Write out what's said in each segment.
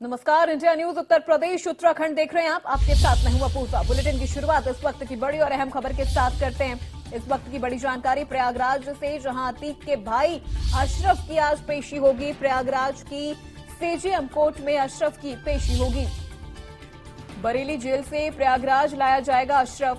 नमस्कार, India news Uttar Pradesh Uttarakhand देख रहे हैं आप। आपके साथ मैं हूं अपूर्वा। बुलेटिन की शुरुआत इस वक्त की बड़ी और अहम खबर के साथ करते हैं। इस वक्त की बड़ी जानकारी प्रयागराज से, जहां अतीक के भाई अशरफ की आज पेशी होगी। प्रयागराज की सीजेएम कोर्ट में अशरफ की पेशी होगी। बरेली जेल से प्रयागराज लाया जाएगा अशरफ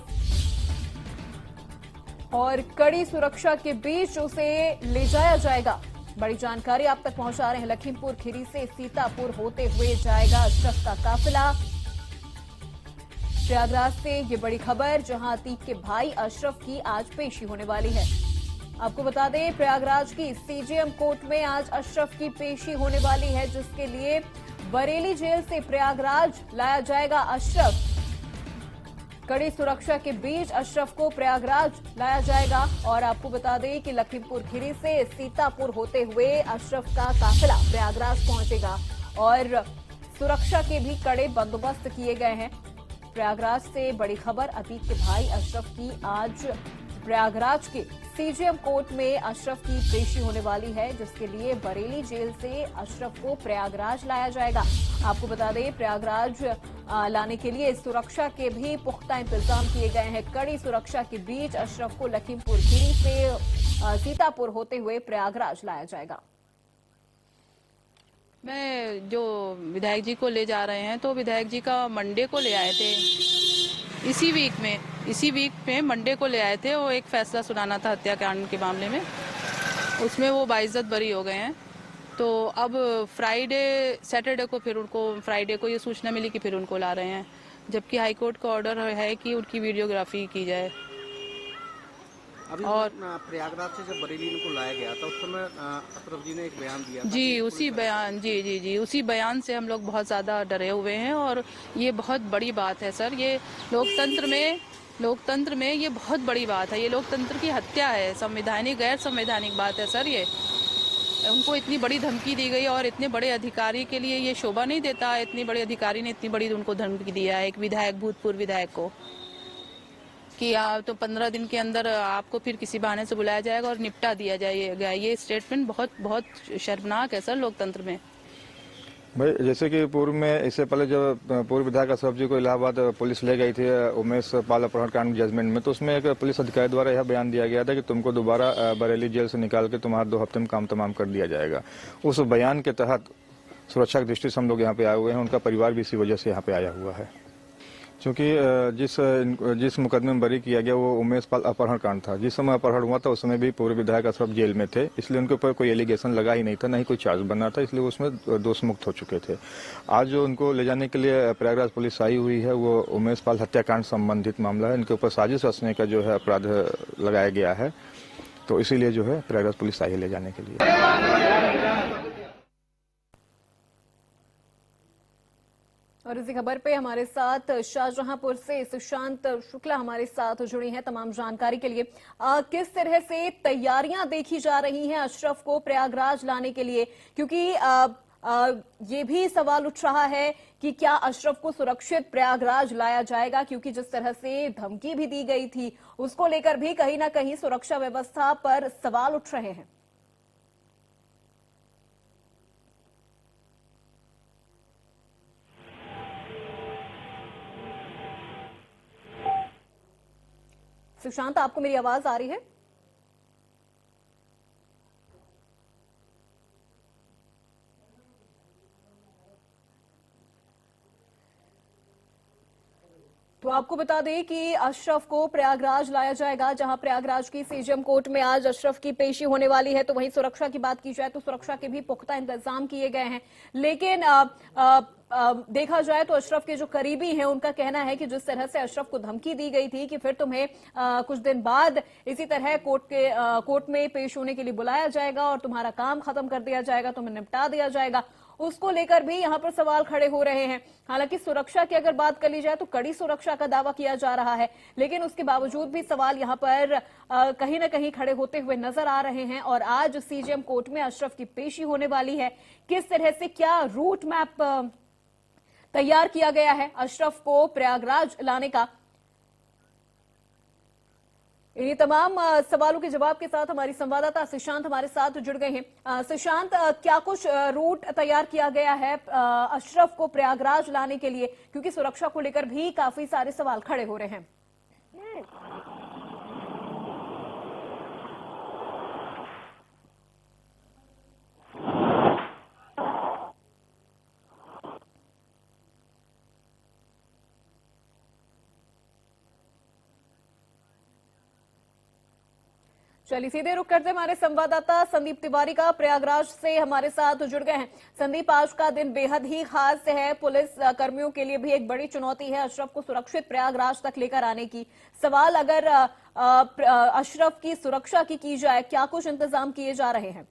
और कड़ी सुरक्षा के बीच उसे ले जाया जाएगा। बड़ी जानकारी आप तक पहुंचा रहे हैं। लखीमपुर खीरी से सीतापुर होते हुए जाएगा अशरफ का काफिला। प्रयागराज से ये बड़ी खबर, जहां अतीक के भाई अशरफ की आज पेशी होने वाली है। आपको बता दें, प्रयागराज की सीजेएम कोर्ट में आज अशरफ की पेशी होने वाली है, जिसके लिए बरेली जेल से प्रयागराज लाया जाएगा अशरफ। कड़ी सुरक्षा के बीच अशरफ को प्रयागराज लाया जाएगा। और आपको बता दें कि लखीमपुर खीरी से सीतापुर होते हुए अशरफ का काफिला प्रयागराज पहुंचेगा और सुरक्षा के भी कड़े बंदोबस्त किए गए हैं। प्रयागराज से बड़ी खबर, अतीक के भाई अशरफ की आज प्रयागराज के सीजेएम कोर्ट में अशरफ की पेशी होने वाली है, जिसके लिए बरेली जेल से अशरफ को प्रयागराज लाया जाएगा। आपको बता दें, प्रयागराज लाने के लिए सुरक्षा के भी पुख्ता इंतजाम किए गए हैं। कड़ी सुरक्षा के बीच अशरफ को लखीमपुर खीरी से सीतापुर होते हुए प्रयागराज लाया जाएगा। मैं जो विधायक जी को ले जा रहे हैं, तो विधायक जी का मंडे को ले आए थे। इसी वीक में मंडे को ले आए थे। वो एक फैसला सुनाना था हत्याकांड के मामले में, उसमें वो बाइज्जत बरी हो गए हैं। तो अब सैटरडे को फिर उनको, फ्राइडे को ये सूचना मिली कि फिर उनको ला रहे हैं, जबकि हाईकोर्ट का ऑर्डर है कि उनकी वीडियोग्राफी की जाए। अभी और प्रयागराज से जब बरेली को लाया गया था, उस समय अशरफ जी ने एक बयान दिया था। जी, उसी बयान से हम लोग बहुत ज्यादा डरे हुए हैं और ये बहुत बड़ी बात है सर। ये लोकतंत्र में ये बहुत बड़ी बात है। ये लोकतंत्र की हत्या है, गैर संवैधानिक बात है सर। ये उनको इतनी बड़ी धमकी दी गई और इतने बड़े अधिकारी के लिए ये शोभा नहीं देता। इतनी बड़े अधिकारी ने इतनी बड़ी उनको धमकी दिया है, एक भूतपूर्व विधायक को, कि तो 15 दिन के अंदर आपको फिर किसी बहाने से बुलाया जाएगा और निपटा दिया जाएगा। ये स्टेटमेंट बहुत शर्मनाक है सर लोकतंत्र में। भाई, जैसे कि पूर्व में, इससे पहले जब पूर्व विधायक अशरफ जी को इलाहाबाद पुलिस ले गई थी उमेश पाल अपहरण कांड जजमेंट में, तो उसमें एक पुलिस अधिकारी द्वारा यह बयान दिया गया था कि तुमको दोबारा बरेली जेल से निकाल के तुम्हारा 2 हफ्ते में काम तमाम कर दिया जाएगा। उस बयान के तहत सुरक्षा की दृष्टि से हम लोग यहाँ पे आए हुए हैं। उनका परिवार भी इसी वजह से यहाँ पे आया हुआ है, क्योंकि जिस मुकदमे में बरी किया गया वो उमेश पाल अपहरण कांड था। जिस समय अपहरण हुआ था उस समय भी पूर्व विधायक अशरफ जेल में थे, इसलिए उनके ऊपर कोई एलिगेशन लगा ही नहीं था, ना ही कोई चार्ज बना था, इसलिए उसमें दोष मुक्त हो चुके थे। आज जो उनको ले जाने के लिए प्रयागराज पुलिस आई हुई है, वो उमेश पाल हत्याकांड संबंधित मामला है। इनके ऊपर साजिश रचने का जो है अपराध लगाया गया है, तो इसीलिए जो है प्रयागराज पुलिस आई है ले जाने के लिए। और इसी खबर पे हमारे साथ शाहजहांपुर से सुशांत शुक्ला हमारे साथ जुड़ी हैं तमाम जानकारी के लिए। किस तरह से तैयारियां देखी जा रही हैं अशरफ को प्रयागराज लाने के लिए, क्योंकि ये भी सवाल उठ रहा है कि क्या अशरफ को सुरक्षित प्रयागराज लाया जाएगा, क्योंकि जिस तरह से धमकी भी दी गई थी उसको लेकर भी कहीं ना कहीं सुरक्षा व्यवस्था पर सवाल उठ रहे हैं। सुशांत, आपको मेरी आवाज आ रही है? तो आपको बता दें कि अशरफ को प्रयागराज लाया जाएगा, जहां प्रयागराज की सीजेएम कोर्ट में आज अशरफ की पेशी होने वाली है। तो वहीं सुरक्षा की बात की जाए तो सुरक्षा के भी पुख्ता इंतजाम किए गए हैं। लेकिन देखा जाए तो अशरफ के जो करीबी हैं उनका कहना है कि जिस तरह से अशरफ को धमकी दी गई थी कि फिर तुम्हें कुछ दिन बाद इसी तरह कोर्ट में पेश होने के लिए बुलाया जाएगा और तुम्हारा काम खत्म कर दिया जाएगा, तुम्हें निपटा दिया जाएगा, उसको लेकर भी यहां पर सवाल खड़े हो रहे हैं। हालांकि सुरक्षा की अगर बात कर ली जाए तो कड़ी सुरक्षा का दावा किया जा रहा है, लेकिन उसके बावजूद भी सवाल यहां पर कहीं ना कहीं खड़े होते हुए नजर आ रहे हैं। और आज सीजेएम कोर्ट में अशरफ की पेशी होने वाली है। किस तरह से, क्या रूट मैप तैयार किया गया है अशरफ को प्रयागराज लाने का, इन्हीं तमाम सवालों के जवाब के साथ हमारी संवाददाता सुशांत हमारे साथ जुड़ गए हैं। सुशांत, क्या कुछ रूट तैयार किया गया है अशरफ को प्रयागराज लाने के लिए, क्योंकि सुरक्षा को लेकर भी काफी सारे सवाल खड़े हो रहे हैं। चलिए सीधे रुक करते हमारे संवाददाता संदीप तिवारी का प्रयागराज से हमारे साथ जुड़ गए हैं। संदीप, आज का दिन बेहद ही खास है, पुलिस कर्मियों के लिए भी एक बड़ी चुनौती है अशरफ को सुरक्षित प्रयागराज तक लेकर आने की। सवाल अगर अशरफ की सुरक्षा की जाए, क्या कुछ इंतजाम किए जा रहे हैं?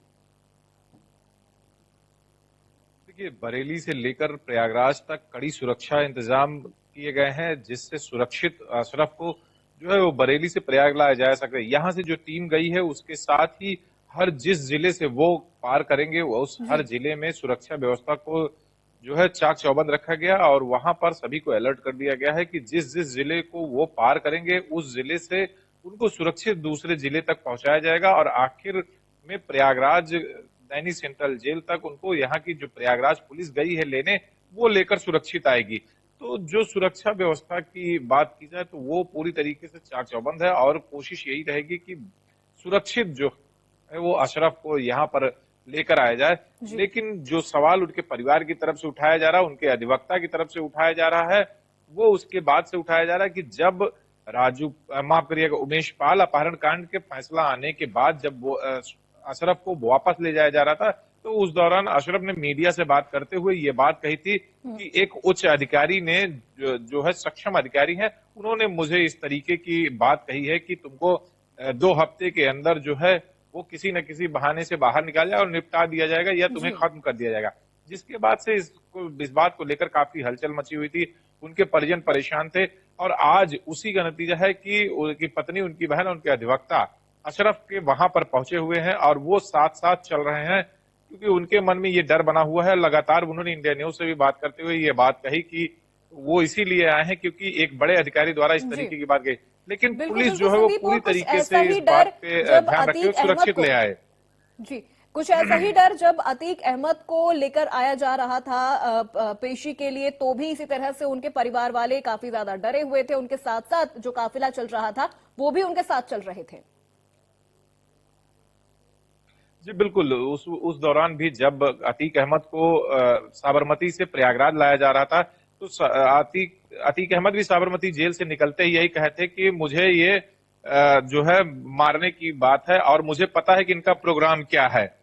देखिए, बरेली से लेकर प्रयागराज तक कड़ी सुरक्षा इंतजाम किए गए हैं, जिससे सुरक्षित अशरफ को जो है वो बरेली से प्रयाग लाया जा सके। यहाँ से जो टीम गई है उसके साथ ही हर जिस जिले से वो पार करेंगे उस हर जिले में सुरक्षा व्यवस्था को जो है चाक चौबंद रखा गया और वहां पर सभी को अलर्ट कर दिया गया है कि जिस जिस जिले को वो पार करेंगे उस जिले से उनको सुरक्षित दूसरे जिले तक पहुंचाया जाएगा और आखिर में प्रयागराज नैनी सेंट्रल जेल तक उनको यहाँ की जो प्रयागराज पुलिस गई है लेने वो लेकर सुरक्षित आएगी। तो जो सुरक्षा व्यवस्था की बात की जाए तो वो पूरी तरीके से चाक चौबंद है और कोशिश यही रहेगी कि सुरक्षित जो है वो अशरफ को यहाँ पर लेकर आया जाए। लेकिन जो सवाल उनके परिवार की तरफ से उठाया जा रहा है, उनके अधिवक्ता की तरफ से उठाया जा रहा है, वो उसके बाद से उठाया जा रहा है कि जब माफ करिएगा, उमेश पाल अपहरण कांड के फैसला आने के बाद जब वो अशरफ को वापस ले जाया जा रहा था तो उस दौरान अशरफ ने मीडिया से बात करते हुए ये बात कही थी कि एक उच्च अधिकारी ने जो है सक्षम अधिकारी है, उन्होंने मुझे इस तरीके की बात कही है कि तुमको 2 हफ्ते के अंदर जो है वो किसी न किसी बहाने से बाहर निकाल जाए और निपटा दिया जाएगा या तुम्हें खत्म कर दिया जाएगा। जिसके बाद से इस बात को लेकर काफी हलचल मची हुई थी, उनके परिजन परेशान थे और आज उसी का नतीजा है कि उनकी पत्नी, उनकी बहन, उनके अधिवक्ता अशरफ के वहां पर पहुंचे हुए हैं और वो साथ साथ चल रहे हैं क्योंकि उनके मन में ये डर बना हुआ है। लगातार उन्होंने इंडिया न्यूज से भी बात करते हुए ये बात कही कि वो इसीलिए आए हैं क्योंकि एक बड़े अधिकारी द्वारा इस तरीके की बात कही, लेकिन पुलिस जो है वो पूरी तरीके से इस बात पे ध्यान रखे सुरक्षित ले आए। जी, कुछ ऐसा ही डर जब अतीक अहमद को लेकर आया जा रहा था पेशी के लिए, तो भी इसी तरह से उनके परिवार वाले काफी ज्यादा डरे हुए थे। उनके साथ साथ जो काफिला चल रहा था वो भी उनके साथ चल रहे थे। जी बिल्कुल, उस दौरान भी जब अतीक अहमद को साबरमती से प्रयागराज लाया जा रहा था तो अतीक अहमद भी साबरमती जेल से निकलते ही यही कहते कि मुझे ये जो है मारने की बात है और मुझे पता है कि इनका प्रोग्राम क्या है।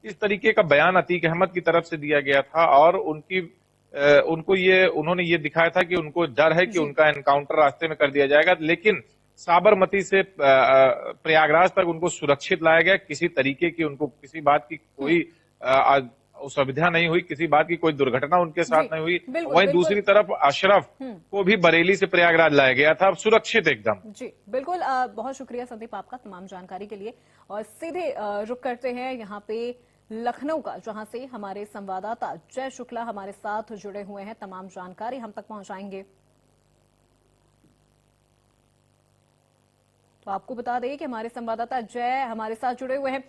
इस तरीके का बयान अतीक अहमद की तरफ से दिया गया था और उन्होंने ये दिखाया था कि उनको डर है कि उनका एनकाउंटर रास्ते में कर दिया जाएगा, लेकिन साबरमती से प्रयागराज तक उनको सुरक्षित लाया गया। किसी तरीके की उनको किसी बात की कोई असुविधा नहीं हुई, किसी बात की कोई दुर्घटना उनके साथ नहीं हुई। वहीं दूसरी तरफ अशरफ को भी बरेली से प्रयागराज लाया गया था, सुरक्षित एकदम। जी बिल्कुल, बहुत शुक्रिया संदीप आपका तमाम जानकारी के लिए। और सीधे रुक करते हैं यहाँ पे लखनऊ का, जहां से हमारे संवाददाता जय शुक्ला हमारे साथ जुड़े हुए हैं, तमाम जानकारी हम तक पहुंचाएंगे। तो आपको बता दें कि हमारे संवाददाता जय हमारे साथ जुड़े हुए हैं।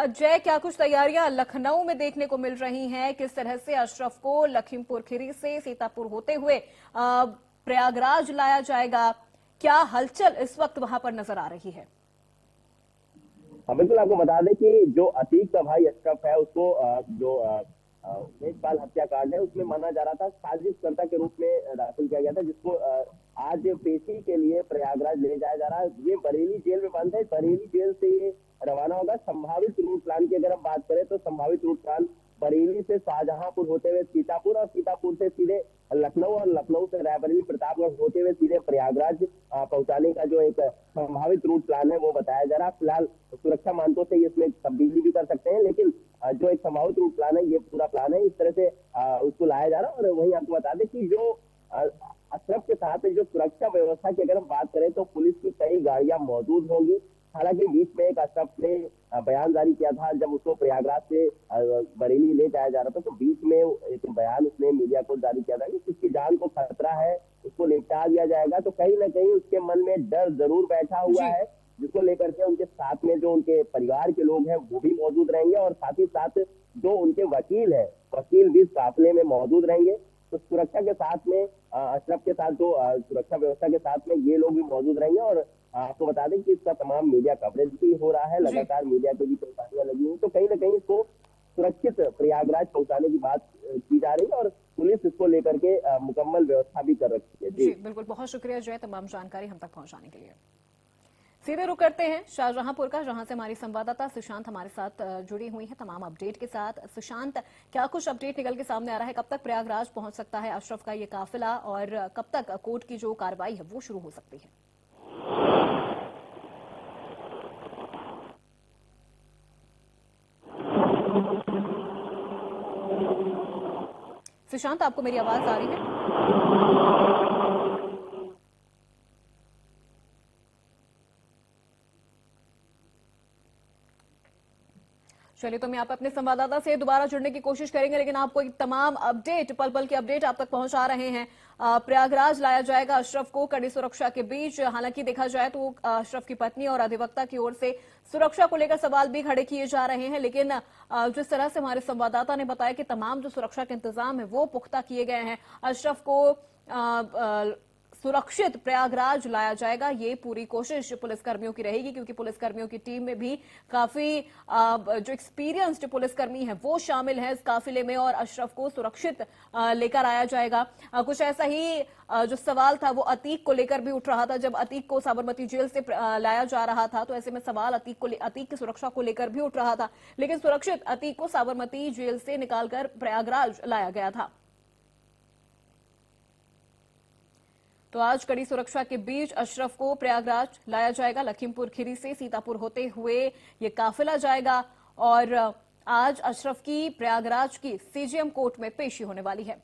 जय, क्या कुछ तैयारियां लखनऊ में देखने को मिल रही हैं? किस तरह से अशरफ को लखीमपुर खीरी से सीतापुर होते हुए प्रयागराज लाया जाएगा? क्या हलचल इस वक्त वहां पर नजर आ रही है? बिल्कुल, आपको बता दें कि जो अतीक का भाई अशरफ है उसको जो उमेश पाल हत्याकांड है उसमें माना जा रहा था साजिशकर्ता के रूप में दाखिल किया गया था, जिसको आज पेशी के लिए प्रयागराज ले जाया जा रहा है। ये बरेली जेल में बंद है, बरेली जेल से ये रवाना होगा। संभावित रूट प्लान की अगर हम बात करें तो संभावित रूट प्लान बरेली से शाहजहांपुर होते हुए सीतापुर और सीतापुर से सीधे लखनऊ और लखनऊ से रायबरेली प्रतापगढ़ होते हुए सीधे प्रयागराज पहुंचाने का जो एक संभावित रूट प्लान है वो बताया जा रहा है। फिलहाल सुरक्षा मानकों से इसमें तब्दीली भी कर सकते हैं, लेकिन जो एक संभावित रूट प्लान है ये पूरा प्लान है, इस तरह से उसको लाया जा रहा है। और वहीं आपको बता दें कि जो अशरफ के साथ जो सुरक्षा व्यवस्था की अगर हम बात करें तो पुलिस की कई गाड़ियां मौजूद होंगी। हालांकि बीच में एक अशरफ ने बयान जारी किया था जब उसको प्रयागराज से बरेली ले जाया जा रहा था, तो बीच में एक बयान उसने मीडिया को जारी किया था कि उसकी जान को खतरा है, उसको निपटा दिया जाएगा। तो कहीं ना कहीं उसके मन में डर जरूर बैठा हुआ है। जिसको लेकर के उनके साथ में जो उनके परिवार के लोग हैं वो भी मौजूद रहेंगे और साथ ही साथ जो उनके वकील है, वकील भी काफिले में मौजूद रहेंगे। तो सुरक्षा के साथ में अशरफ के साथ जो सुरक्षा व्यवस्था के साथ में ये लोग भी मौजूद रहेंगे। और आपको बता दें कि इसका तमाम मीडिया कवरेज भी हो रहा है, लगातार मीडिया पे भी परेशानियां लगी हुई, तो कहीं ना कहीं इसको सुरक्षित प्रयागराज पहुंचाने की बात की जा रही है और पुलिस इसको लेकर के मुकम्मल व्यवस्था भी कर रखी है। जी बिल्कुल, बहुत शुक्रिया जय तमाम जानकारी हम तक पहुंचाने के लिए। सीधे रुक करते हैं शाहजहांपुर का, जहां से हमारी संवाददाता सुशांत हमारे साथ जुड़ी हुई है तमाम अपडेट के साथ। सुशांत, क्या कुछ अपडेट निकल के सामने आ रहा है? कब तक प्रयागराज पहुंच सकता है अशरफ का ये काफिला और कब तक कोर्ट की जो कार्रवाई है वो शुरू हो सकती है? सुशांत, आपको मेरी आवाज आ रही है? चलिए, तो हम यहाँ पे अपने संवाददाता से दोबारा जुड़ने की कोशिश करेंगे, लेकिन आपको एक तमाम अपडेट, पल पल की अपडेट आप तक पहुंचा रहे हैं। प्रयागराज लाया जाएगा अशरफ को कड़ी सुरक्षा के बीच। हालांकि देखा जाए तो अशरफ की पत्नी और अधिवक्ता की ओर से सुरक्षा को लेकर सवाल भी खड़े किए जा रहे हैं, लेकिन जिस तरह से हमारे संवाददाता ने बताया कि तमाम जो सुरक्षा के इंतजाम है वो पुख्ता किए गए हैं। अशरफ को सुरक्षित प्रयागराज लाया जाएगा, ये पूरी कोशिश पुलिसकर्मियों की रहेगी, क्योंकि पुलिसकर्मियों की टीम में भी काफी जो एक्सपीरियंस्ड पुलिसकर्मी हैं वो शामिल हैं इस काफिले में और अशरफ को सुरक्षित लेकर आया जाएगा। कुछ ऐसा ही जो सवाल था वो अतीक को लेकर भी उठ रहा था। जब अतीक को साबरमती जेल से लाया जा रहा था तो ऐसे में सवाल अतीक की सुरक्षा को लेकर भी उठ रहा था, लेकिन सुरक्षित अतीक को साबरमती जेल से निकालकर प्रयागराज लाया गया था। तो आज कड़ी सुरक्षा के बीच अशरफ को प्रयागराज लाया जाएगा। लखीमपुर खीरी से सीतापुर होते हुए ये काफिला जाएगा और आज अशरफ की प्रयागराज की सीजेएम कोर्ट में पेशी होने वाली है।